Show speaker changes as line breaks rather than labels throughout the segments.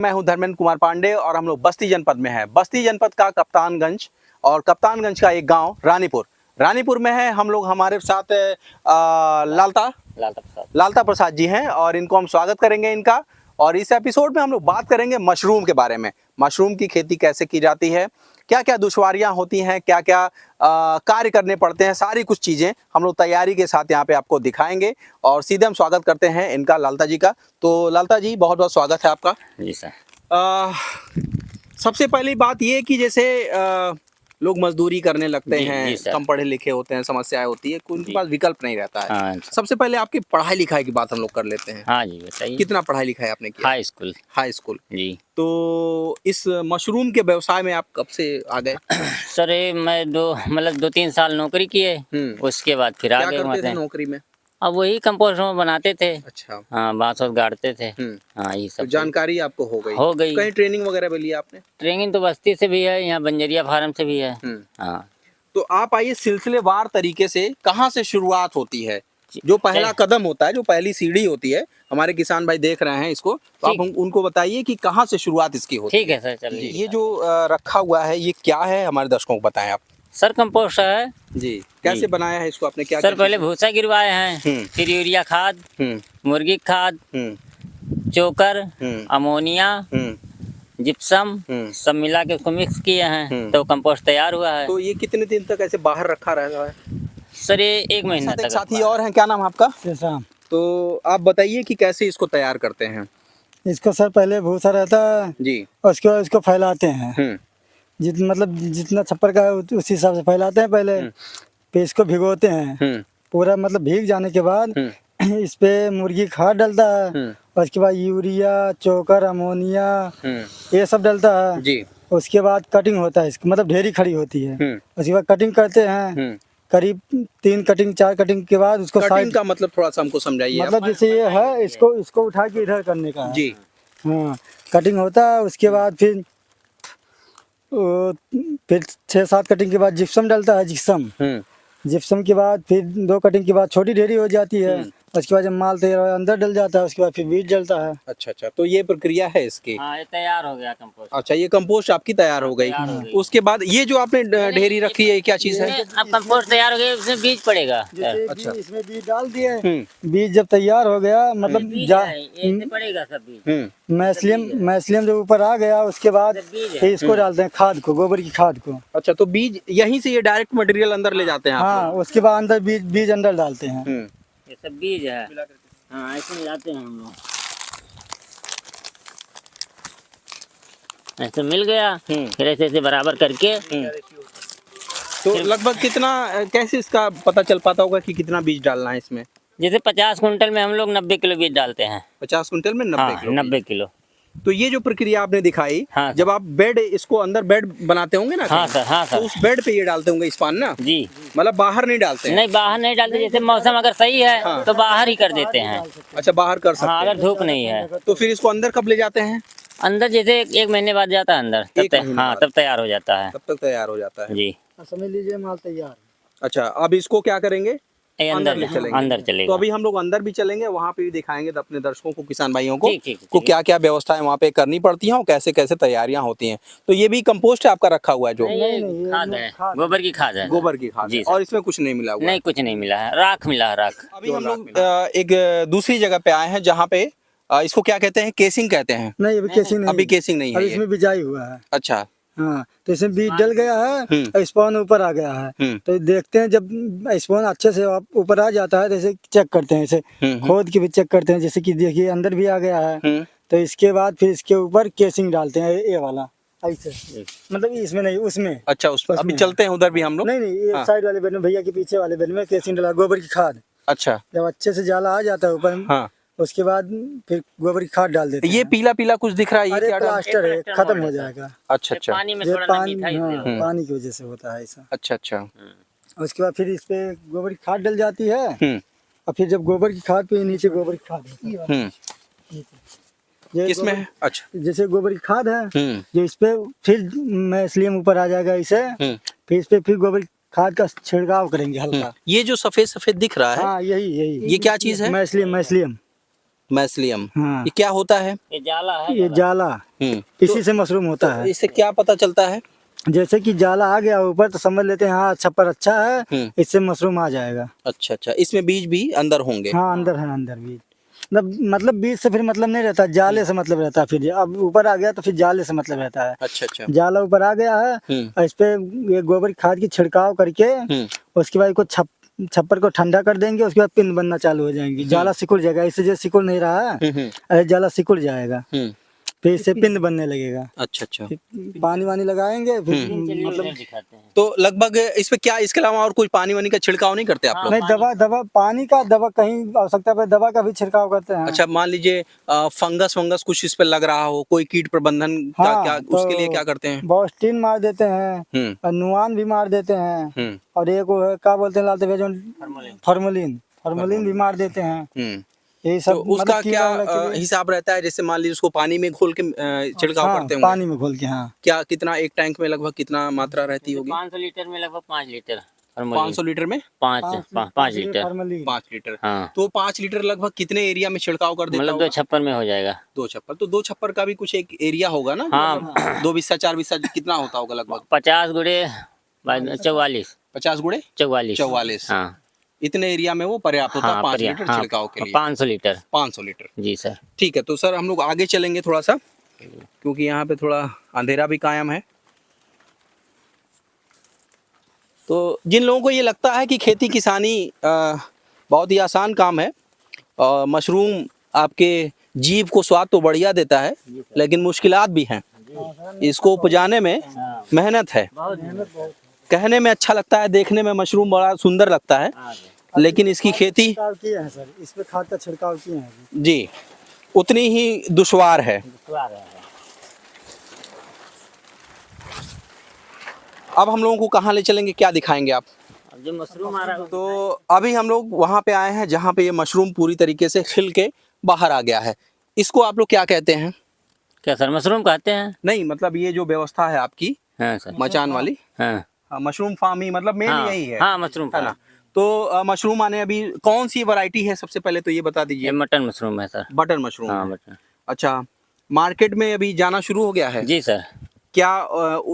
मैं हूं धर्मेंद्र कुमार पांडे और हम लोग बस्ती जनपद में हैं। बस्ती जनपद का कप्तानगंज और कप्तानगंज का एक गांव रानीपुर में है। हम लोग हमारे साथ लालता प्रसाद जी हैं और इनको हम स्वागत करेंगे इनका। और इस एपिसोड में हम लोग बात करेंगे मशरूम के बारे में। मशरूम की खेती कैसे की जाती है, क्या क्या दुश्वारियां होती हैं, क्या क्या कार्य करने पड़ते हैं, सारी कुछ चीज़ें हम लोग तैयारी के साथ यहाँ पे आपको दिखाएंगे। और सीधे हम स्वागत करते हैं इनका, लालता जी का। तो लालता जी, बहुत बहुत स्वागत है आपका।
जी सर।
सबसे पहली बात ये कि जैसे लोग मजदूरी करने लगते हैं, कम पढ़े लिखे होते हैं, समस्याएं होती है, उनके पास विकल्प नहीं रहता है।
हाँ,
सबसे पहले आपकी पढ़ाई लिखाई की बात हम लोग कर लेते हैं।
हाँ जी, बताइए।
कितना पढ़ाई लिखाई आपने किया? हाई स्कूल
जी।
तो इस मशरूम के व्यवसाय में आप कब से आ गए?
सर मैं 2-3 साल नौकरी किए, उसके बाद फिर आ गए।
क्या करते थे नौकरी में?
अब वही कंपोस्ट में बनाते थे।
अच्छा।
हाँ, बांस गाड़ते थे। हाँ, ये सब
तो जानकारी आपको हो गई? कहीं ट्रेनिंग वगैरह भी लिया आपने?
ट्रेनिंग तो बस्ती से भी है, यहाँ बंजरिया फार्म से भी है। हाँ।
तो आप आइए, सिलसिलेवार तरीके से कहाँ से शुरुआत होती है, जो पहला कदम होता है, जो पहली सीढ़ी होती है। हमारे किसान भाई देख रहे हैं इसको, तो आप उनको बताइए कि कहाँ से शुरुआत इसकी होती है।
ठीक है सर, चलिए।
ये जो रखा हुआ है, ये क्या है, हमारे दर्शकों को बताएं आप।
सर कंपोस्ट है जी।
कैसे बनाया है इसको आपने? क्या
सर पहले भूसा गिरवाए हैं, फिर यूरिया खाद, मुर्गी खाद, चोकर, अमोनिया, जिप्सम सब मिला के उसको मिक्स किए हैं, तो कंपोस्ट तैयार हुआ है।
तो ये कितने दिन तक ऐसे बाहर रखा रहा है?
सर ये 1 महीना तक।
साथी और हैं, क्या नाम है आपका? तो आप बताइए कि कैसे इसको तैयार करते हैं।
इसको सर पहले भूसा रहता है जी, उसके बाद इसको फैलाते हैं। जितना छप्पर का है उस हिसाब से फैलाते हैं पहले, फिर इसको भिगोते हैं। पूरा भीग जाने के बाद इस पे मुर्गी खाद डलता है, और उसके बाद यूरिया, चोकर, अमोनिया ये सब डलता है जी। उसके बाद कटिंग होता है, इसको ढेरी खड़ी होती है। उसके बाद कटिंग करते हैं, करीब 3 कटिंग 4 कटिंग के बाद उसको
कटिंग का थोड़ा सा हमको समझाइए।
जैसे ये है, इसको उठा के इधर करने का है जी। हाँ, कटिंग होता है। उसके बाद फिर 6-7 कटिंग के बाद जिप्सम डलता है। जिप्सम के बाद फिर 2 कटिंग के बाद छोटी ढेरी हो जाती है। उसके बाद जब माल तैयार अंदर डल जाता है, उसके बाद फिर बीज डलता है। अच्छा, तो ये प्रक्रिया है इसकी।
हाँ, ये तैयार हो गया कंपोस्ट।
अच्छा, ये कंपोस्ट आपकी तैयार हो गई। उसके बाद ये जो आपने ढेरी रखी है, क्या चीज है?
अब कंपोस्ट तैयार हो गया, उसमें बीज पड़ेगा।
अच्छा, इसमें बीज डाल दिए। बीज जब तैयार हो गया,
पड़ेगा सब बीज।
मैस्लियम जब ऊपर आ गया, उसके बाद फिर इसको डालते हैं खाद को, गोबर की खाद को।
अच्छा, तो बीज यहीं से ये डायरेक्ट मटेरियल अंदर ले जाते हैं?
हाँ, उसके बाद अंदर बीज अंदर डालते हैं।
ये सब बीज है। हाँ, ऐसे मिलाते हैं हम लोग। ऐसे मिल गया, फिर ऐसे बराबर करके।
तो लगभग कितना, कैसे इसका पता चल पाता होगा कि कितना बीज डालना है इसमें?
जैसे 50 कुंटल में हम लोग 90 किलो बीज डालते हैं।
50 कुंटल में
90 किलो।
तो ये जो प्रक्रिया आपने दिखाई,
हाँ,
जब आप इसको अंदर बेड बनाते होंगे ना?
हाँ सर, हाँ सर।
तो उस बेड पे ये डालते होंगे स्पान ना जी? बाहर नहीं डालते?
नहीं, बाहर नहीं डालते। जैसे मौसम अगर सही है तो बाहर ही कर देते हैं।
अच्छा, बाहर कर सकते हैं।
अगर धूप नहीं है
तो फिर इसको अंदर कब ले जाते हैं?
अंदर जैसे 1 महीने बाद जाता है अंदर, तब तैयार हो जाता है।
तब तक तैयार हो जाता है
जी।
समझ लीजिए माल तैयार।
अच्छा, अब इसको क्या करेंगे?
अंदर चलेंगे।
तो अभी हम लोग अंदर भी चलेंगे, वहाँ पे भी दिखाएंगे अपने दर्शकों को, किसान भाइयों को क्या क्या व्यवस्थाएं वहाँ पे करनी पड़ती हैं और कैसे कैसे तैयारियां होती हैं। तो ये भी कंपोस्ट है आपका रखा हुआ है? जो
खाद है, गोबर की खाद है।
गोबर की खाद है, और इसमें कुछ नहीं मिला हुआ?
नहीं, कुछ नहीं मिला है, राख मिला है, राख।
अभी हम लोग एक दूसरी जगह पे आए हैं, जहाँ पे इसको क्या कहते हैं, केसिंग कहते हैं?
नहीं, अभी केसिंग नहीं है,
इसमें
बिजाई हुआ है।
अच्छा।
हाँ, तो इसमें बीज डल गया है, स्पॉन ऊपर आ गया है। तो देखते हैं, जब स्पॉन अच्छे से ऊपर आ जाता है तो इसे चेक करते हैं, इसे खोद के भी चेक करते हैं। जैसे कि देखिए अंदर भी आ गया है, तो इसके बाद फिर इसके ऊपर केसिंग डालते हैं, ये वाला ऐसे, इसमें नहीं, उसमें।
अच्छा, उसमें अभी चलते हैं उधर भी हम लोग।
नहीं, ये साइड वाले बेड में, भैया के पीछे वाले बेड में केसिंग डाला, गोबर की खाद। अच्छा, जब अच्छे से जाला आ जाता है ऊपर, उसके बाद फिर गोबर की खाद डाल देते हैं।
ये पीला पीला कुछ दिख रहा है, ये क्या
प्लास्टर है, खत्म हो जाएगा।
अच्छा,
पानी में थोड़ा
पानी की वजह से होता है ऐसा।
अच्छा।
उसके बाद फिर इस पे गोबर की खाद डल जाती है, और फिर जब गोबर की खाद पे नीचे गोबर की खाद होती है।
किसमें? अच्छा,
जैसे गोबर की खाद है, जो इस पे फिर मैस्लियम ऊपर आ जाएगा इसे, फिर इस पे फिर गोबर खाद का छिड़काव करेंगे हल्का।
ये जो सफेद सफेद दिख रहा है,
हाँ, यही
ये क्या चीज है?
मैस्लियम।
मैस्लियम,
हाँ।
ये क्या होता है?
ये जाला है।
ये जाला, इसी से मशरूम होता है।
इससे क्या पता चलता है?
जैसे कि जाला आ गया ऊपर तो समझ लेते हैं हाँ छप्पर अच्छा है, इससे मशरूम आ जाएगा।
अच्छा अच्छा, इसमें बीज भी अंदर होंगे?
हाँ अंदर है, अंदर बीज। मतलब बीज से फिर मतलब नहीं रहता, जाले से मतलब रहता है। फिर अब ऊपर आ गया तो फिर जाले से मतलब रहता है।
अच्छा अच्छा।
जाला ऊपर आ गया है और इस पे ये गोबर खाद की छिड़काव करके उसके बाद को छप्पर को ठंडा कर देंगे, उसके बाद पिंड बनना चालू हो जाएंगी। जाला सिकुड़ जाएगा, इससे जो सिकुड़ नहीं रहा है ऐसे जाला सिकुड़ जाएगा, फिर इससे पिंड बनने लगेगा।
अच्छा अच्छा।
पानी वानी लगाएंगे फिर मतलब
दिखाते हैं।
तो लगभग इस पे क्या, इसके अलावा और कोई पानी वानी का छिड़काव नहीं करते आप लोग?
नहीं, दवा पानी का दवा कहीं आवश्यकता पर दवा का भी छिड़काव करते हैं।
अच्छा, मान लीजिए फंगस वंगस कुछ इस पे लग रहा हो, कोई कीट प्रबंधन का
हाँ,
क्या
तो
उसके लिए क्या करते हैं?
बॉस्टिन मार देते हैं और नुआन भी मार देते हैं, और एक वो है क्या बोलते हैं लाते फॉर्मलिन भी मार देते हैं। यही सब
तो उसका
मतलब
क्या हिसाब रहता है? जैसे मान लीजिए उसको पानी में घोल के छिड़काव
हाँ,
करते होंगे?
पानी में घोल के। हाँ,
क्या कितना एक टैंक में लगभग कितना मात्रा रहती होगी?
500 लीटर में लगभग 5 लीटर।
500 लीटर में
5 लीटर।
Formalin
5 litre.
हाँ,
तो 5 लीटर लगभग कितने एरिया में छिड़काव कर देता
मतलब
होगा?
2 छप्पर में हो जाएगा।
2 छप्पर, तो 2 छप्पर का भी कुछ एक एरिया होगा ना?
हाँ।
2 बिस्सा 4 बिस्सा कितना होता होगा लगभग?
50 गुड़े 44।
50 गुणे
44।
44।
हाँ
इतने एरिया में वो पर्याप्त होता है
हाँ
5 लीटर छिड़काव के लिए?
500 लीटर।
500 लीटर।
जी सर।
ठीक है, तो सर हम लोग आगे चलेंगे थोड़ा सा, क्योंकि यहाँ पे थोड़ा अंधेरा भी कायम है। तो जिन लोगों को ये लगता है कि खेती किसानी बहुत ही आसान काम है, और मशरूम आपके जीव को स्वाद तो बढ़िया देता है, लेकिन मुश्किलात भी हैं। इसको उपजाने में मेहनत है। कहने में अच्छा लगता है, देखने में मशरूम बड़ा सुंदर लगता है, लेकिन इसकी खेती
छिड़काव किए हैं सर, इस पे खाद का छिड़काव किए हैं
जी उतनी ही दुश्वार है। अब हम लोगों को कहाँ ले चलेंगे, क्या दिखाएंगे आप?
अब जो मशरूम आ रहा है
तो अभी हम लोग वहाँ पे आए हैं जहाँ पे ये मशरूम पूरी तरीके से खिल के बाहर आ गया है। इसको आप लोग क्या कहते हैं?
क्या सर, मशरूम कहते हैं?
नहीं, मतलब ये जो व्यवस्था है आपकी
हाँ सर।
मचान वाली,
हाँ
मशरूम फार्म ही मतलब मेन यही है।
हाँ मशरूम
है ना? तो मशरूम आने अभी कौन सी वैरायटी है, सबसे पहले तो ये बता
ये
दीजिए।
मटन मशरूम है सर।
बटर मशरूम
हाँ
है।
बटन।
अच्छा, मार्केट में अभी जाना शुरू हो गया है?
जी सर।
क्या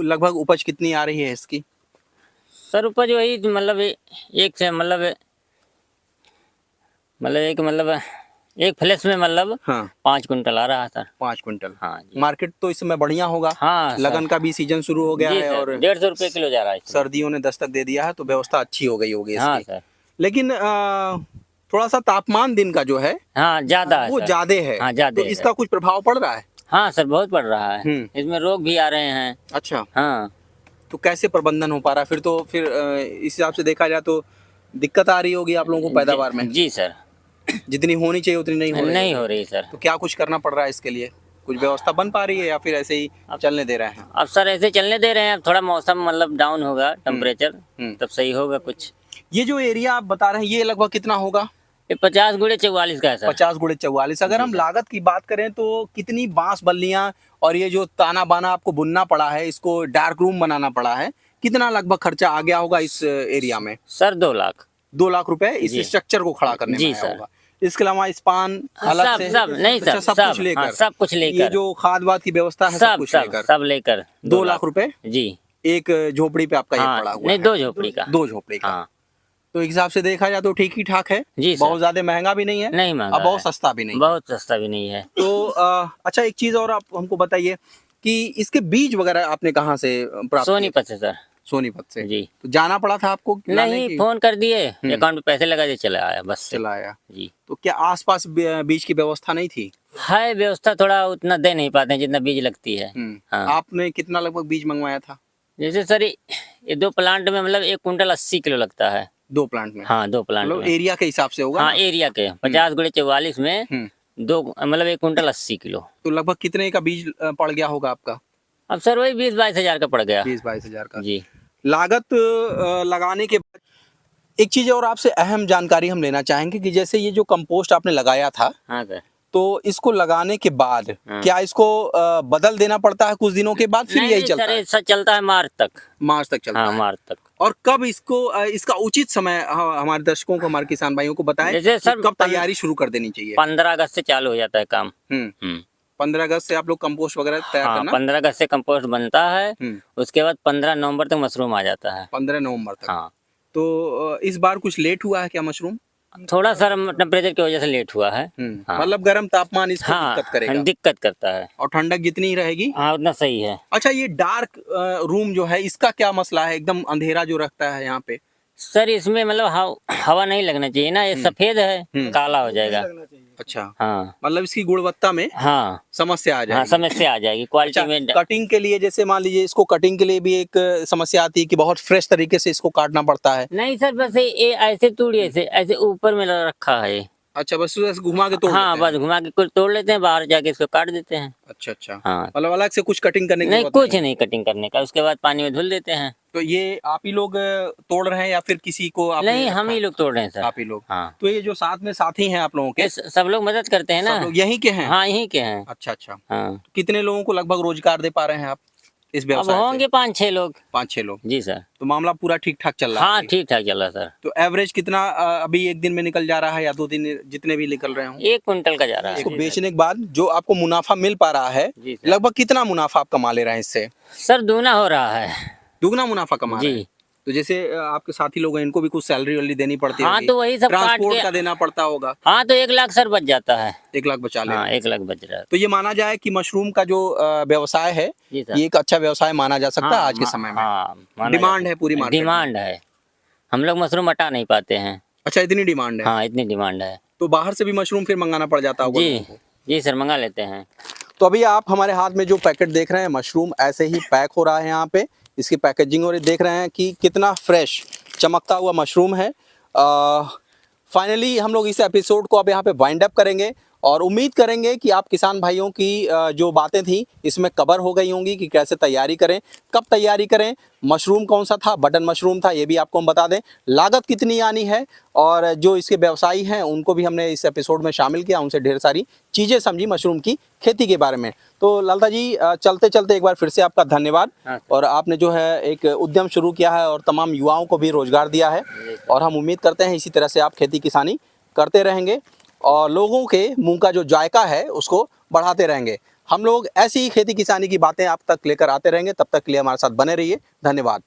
लगभग उपज कितनी आ रही है इसकी?
सर उपज वही मतलब एक से मतलब एक फ्लैश में मतलब
हाँ
5 कुंटल आ रहा है सर।
5 क्विंटल।
हाँ जी।
मार्केट तो इस समय बढ़िया होगा।
हाँ
लगन का भी सीजन शुरू हो गया
जी
है
सर,
और
150 रुपये किलो जा रहा है।
सर्दियों ने दस्तक दे दिया है, तो व्यवस्था अच्छी हो गई होगी
हाँ
इसकी।
सर।
लेकिन थोड़ा सा तापमान दिन का जो है
हाँ ज्यादा है
वो
सर।
ज्यादा है।
हाँ ज्यादा
तो
है
इसका कुछ प्रभाव पड़ रहा है?
हाँ सर, बहुत पड़ रहा है। इसमें रोग भी आ रहे हैं।
अच्छा,
हाँ
तो कैसे प्रबंधन हो पा रहा है फिर? तो फिर इस हिसाब से देखा जाए तो दिक्कत आ रही होगी आप लोगों को पैदावार में?
जी सर।
जितनी होनी चाहिए उतनी नहीं हो रही
सर।
तो क्या कुछ करना पड़ रहा है इसके लिए? कुछ व्यवस्था बन पा रही है या फिर ऐसे ही चलने दे रहे हैं?
अब सर ऐसे चलने दे रहे हैं। अब थोड़ा मौसम मतलब डाउन होगा, टेम्परेचर तब सही होगा कुछ।
ये जो एरिया आप बता रहे हैं ये लगभग कितना होगा?
ये 50 गुणे 44 का है सर।
50 गुणे 44। अगर हम लागत की बात करें तो कितनी बांस बल्लियां और ये जो ताना बाना आपको बुनना पड़ा है, इसको डार्क रूम बनाना पड़ा है, कितना लगभग खर्चा आ गया होगा इस एरिया में?
सर 2 लाख।
2 लाख रुपए इस स्ट्रक्चर को खड़ा करने में आया होगा। इसके अलावा स्पान अलग से
सब नहीं सर,
सब कुछ लेकर,
हाँ, सब कुछ लेकर,
ये जो खाद वाद की व्यवस्था है सब कुछ लेकर,
सब लेकर
2 लाख रुपए
जी।
एक झोपड़ी पे आपका ये
हाँ,
पड़ा हुआ
नहीं
है?
2 झोपड़ी का।
2 झोपड़ी का।
हाँ।
तो एक हिसाब से देखा जाए तो ठीक ही ठाक है
जी सर।
बहुत ज्यादा महंगा भी नहीं है,
नहीं महंगा
और बहुत
है।
सस्ता भी नहीं,
बहुत सस्ता भी नहीं है।
तो अच्छा एक चीज और आप हमको बताइए कि इसके बीज वगैरह आपने कहाँ से प्राप्त किए?
सोनीपत से सर।
सोनीपत से।
जी।
तो जाना पड़ा था आपको लाने
नहीं,
की?
फोन कर दिए, अकाउंट में पैसे लगा दिए, चला आया बस से।
चला आया।
जी।
तो क्या आसपास बीज की व्यवस्था नहीं थी?
है व्यवस्था, थोड़ा उतना दे नहीं पाते हैं जितना बीज लगती है। हाँ।
आपने कितना लगभग बीज मंगवाया था?
जैसे सर ये 2 प्लांट में मतलब 1 कुंटल 80 किलो लगता है।
2 प्लांट में?
हाँ 2 प्लांट
मतलब
में।
एरिया के हिसाब से होगा
हाँ
ना?
एरिया के 50 गुणे 44 में 2 मतलब 1 कुंटल 80 किलो।
तो लगभग कितने का बीज पड़ गया होगा आपका?
अब सर वही 20-22 हजार का पड़ गया।
20-22 हजार का
जी।
लागत लगाने के बाद एक चीज और आपसे अहम जानकारी हम लेना चाहेंगे कि जैसे ये जो कंपोस्ट आपने लगाया था,
हाँ सर।
तो इसको लगाने के बाद क्या इसको बदल देना पड़ता है कुछ दिनों के बाद, फिर
नहीं,
यही
नहीं,
चलता
सर,
है?
ऐसा चलता है मार्च तक।
मार्च तक चलता
हाँ,
है।
मार्च तक।
और कब इसको इसका उचित समय हमारे दर्शकों को, हमारे किसान भाइयों को बताएं
जैसे
कि
सर
कब तैयारी शुरू कर देनी चाहिए?
15 अगस्त से चालू हो जाता है काम।
15 अगस्त से आप लोग कंपोस्ट वगैरह तैयार
हाँ,
करना?
15 अगस्त से कंपोस्ट बनता है। उसके बाद 15 नवंबर तक मशरूम आ जाता है।
15 नवंबर तक।
हाँ,
तो इस बार कुछ लेट हुआ है क्या मशरूम?
थोड़ा सर टेम्परेचर की वजह से लेट हुआ है। हाँ,
मतलब गर्म तापमान इसको
हाँ,
दिक्कत करेगा,
दिक्कत करता है।
और ठंडक जितनी ही रहेगी।
हाँ, उतना सही है।
अच्छा, ये डार्क रूम जो है इसका क्या मसला है? एकदम अंधेरा जो रखता है यहाँ पे।
सर इसमें मतलब हवा नहीं लगना चाहिए ना, ये सफेद है, काला हो जाएगा।
अच्छा,
हाँ,
मतलब इसकी गुणवत्ता में
हाँ,
समस्या आ
हाँ,
जाएगी।
समस्या आ जाएगी क्वालिटी
अच्छा,
में।
कटिंग के लिए जैसे मान लीजिए इसको कटिंग के लिए भी एक समस्या आती है कि बहुत फ्रेश तरीके से इसको काटना पड़ता है।
नहीं सर, बस ये ऐसे तोड़ी, ऐसे ऐसे ऊपर में रखा है ये।
अच्छा, बस ऐसे घुमा के तोड़
हाँ,
देते हैं।
बस घुमा के कुछ तोड़ लेते हैं, बाहर जाके इसको काट देते हैं।
अच्छा अच्छा,
हाँ,
मतलब अलग से कुछ कटिंग करने की
नहीं,
जरूरत
कुछ नहीं कटिंग करने का, उसके बाद पानी में धुल देते हैं।
तो ये आप ही लोग तोड़ रहे हैं या फिर किसी को आपने
नहीं, हम
रखा
ही
है?
लोग तोड़ रहे हैं सर।
आप ही लोग।
हाँ,
तो ये जो साथ में साथी हैं आप लोगों के,
ये सब लोग मदद करते हैं ना।
सब लोग यहीं के हैं?
हाँ, यहीं के हैं।
अच्छा अच्छा,
हाँ,
कितने लोगों को लगभग रोजगार दे पा रहे हैं आप इस
अब
व्यवसाय
होंगे
से?
5-6 लोग।
5-6 लोग।
जी सर।
तो मामला पूरा ठीक ठाक चल रहा है
हाँ,
अभी?
ठीक ठाक चल रहा है सर।
तो एवरेज कितना अभी एक दिन में निकल जा रहा है या 2 दिन, जितने भी निकल रहे हों?
1 कुंटल का जा रहा
इसको
है।
बेचने के बाद जो आपको मुनाफा मिल पा रहा है,
जी सर।
लगभग कितना मुनाफा आप कमा ले रहे हैं इससे?
सर दूना हो रहा है।
दुगना मुनाफा कमा रहे
जी।
हैं? तो जैसे आपके साथी लोग हैं, इनको भी कुछ सैलरी वैलरी देनी पड़ती है?
हाँ, तो वही सब काट
ट्रांसपोर्ट
के।
का देना पड़ता होगा?
हाँ, तो 1 लाख सर बच जाता है।
1 लाख बचा ले
हाँ,
रहे हैं।
1 लाख बच रहा है।
तो ये माना जाए कि मशरूम का जो व्यवसाय है,
जी सर।
ये एक अच्छा व्यवसाय माना जा सकता है
हाँ,
आज के समय में।
हाँ, माना
डिमांड
जाता
है पूरी मार्केट में।
डिमांड है। हम लोग मशरूम हटा नहीं पाते हैं।
अच्छा, इतनी डिमांड है?
हाँ, इतनी डिमांड है।
तो बाहर से भी मशरूम फिर मंगाना पड़ जाता होगा लोगों
जी,
को?
जी सर, मंगा लेते हैं।
तो अभी आप हमारे हाथ में जो पैकेट देख रहे हैं, मशरूम ऐसे ही पैक हो रहा है यहाँ पे, इसकी पैकेजिंग, और ये देख रहे हैं कि कितना फ्रेश चमकता हुआ मशरूम है। फाइनली हम लोग इस एपिसोड को अब यहाँ पे वाइंड अप करेंगे और उम्मीद करेंगे कि आप किसान भाइयों की जो बातें थी इसमें कवर हो गई होंगी कि कैसे तैयारी करें, कब तैयारी करें, मशरूम कौन सा था, बटन मशरूम था, ये भी आपको हम बता दें, लागत कितनी आनी है, और जो इसके व्यवसायी हैं उनको भी हमने इस एपिसोड में शामिल किया, उनसे ढेर सारी चीज़ें समझी मशरूम की खेती के बारे में। तो लालता जी, चलते चलते एक बार फिर से आपका धन्यवाद।
हाँ।
और आपने जो है एक उद्यम शुरू किया है और तमाम युवाओं को भी रोजगार दिया है, और हम उम्मीद करते हैं इसी तरह से आप खेती किसानी करते रहेंगे और लोगों के मुंह का जो जायका है उसको बढ़ाते रहेंगे। हम लोग ऐसी ही खेती किसानी की बातें आप तक लेकर आते रहेंगे, तब तक के लिए हमारे साथ बने रहिए। धन्यवाद।